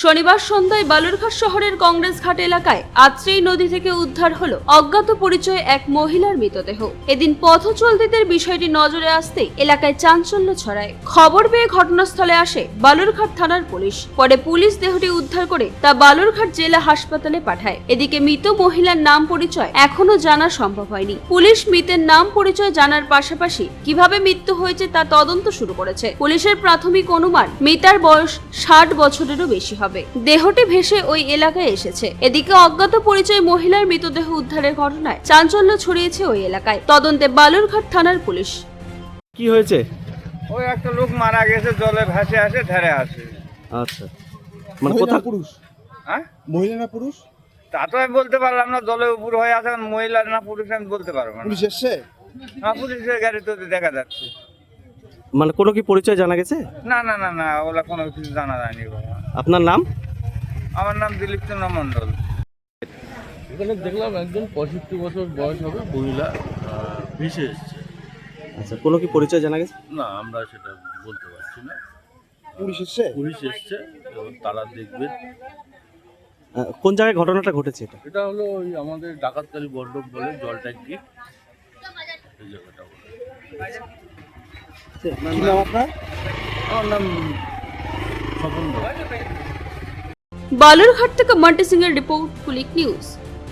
শনিবার সন্ধ্যায় বালুরঘাট শহরের কংগ্রেস ঘাট এলাকায় আত্রেই নদী থেকে উদ্ধার হলো অজ্ঞাত পরিচয় এক মহিলার মৃতদেহ। এদিন পথচলতিদের বিষয়টি নজরে আসতেই এলাকায় চাঞ্চল্য ছড়ায়। খবর পেয়ে ঘটনাস্থলে আসে বালুরঘাট থানার পুলিশ। পরে পুলিশ দেহটি উদ্ধার করে তা বালুরঘাট জেলা হাসপাতালে পাঠায়। এদিকে মৃত মহিলার নাম পরিচয় এখনো জানা সম্ভব হয়নি। পুলিশ মৃতের নাম পরিচয় জানার পাশাপাশি কিভাবে মৃত্যু হয়েছে তা তদন্ত শুরু করেছে। পুলিশের প্রাথমিক অনুমান মৃতার বয়স 60 বছরেরও বেশি হবে। দেহটি ভেসে ওই এলাকায় এসেছে। এদিকে অজ্ঞাত পরিচয় মহিলার মৃতদেহ উদ্ধারের ঘটনায় চাঞ্চল্য ছড়িয়েছে ওই এলাকায়। তদন্তে বালুরঘাট থানার পুলিশ। কি হয়েছে? ওই একটা লোক মারা গেছে, জলে ভাসে আসে ধারে আসে। আচ্ছা, মানে কোথা পুরুষ? হ্যাঁ, মহিলা না পুরুষ? তা তো আমি বলতে পারলাম না, জলের উপর হয়ে আছে, মহিলা না পুরুষ আমি বলতে পারবো না। পুলিশ এসছে? হ্যাঁ, পুলিশের গাড়ি তো দেখা যাচ্ছে। মানে কোনো কি পরিচয় জানা গেছে? না না না না, ওগুলা কোনো কিছু জানা যায়নি বাবা। আপনার নাম? আমার নাম দিলীপ চন্দ্র মণ্ডল। এখানে দেখলাম একজন 65 বছর বয়স হবে মহিলা ভেসে এসছে। আচ্ছা, কোনো কি পরিচয় জানা গেছে? না, আমরা সেটা বলতে পারছি না। পুলিশ এসছে? পুলিশ এসছে এবং তারা দেখবে। কোন জায়গায় ঘটনাটা ঘটেছে এটা? এটা হলো ওই আমাদের ডাকাতকালী মণ্ডপ বলে জল ট্যাঙ্কি, এই জায়গাটা বলে। কি নাম আপনার? আমার নাম স্বপন দত্ত। বালুরঘাট থেকে মান্টি সিং এর রিপোর্ট, কুলিক নিউজ।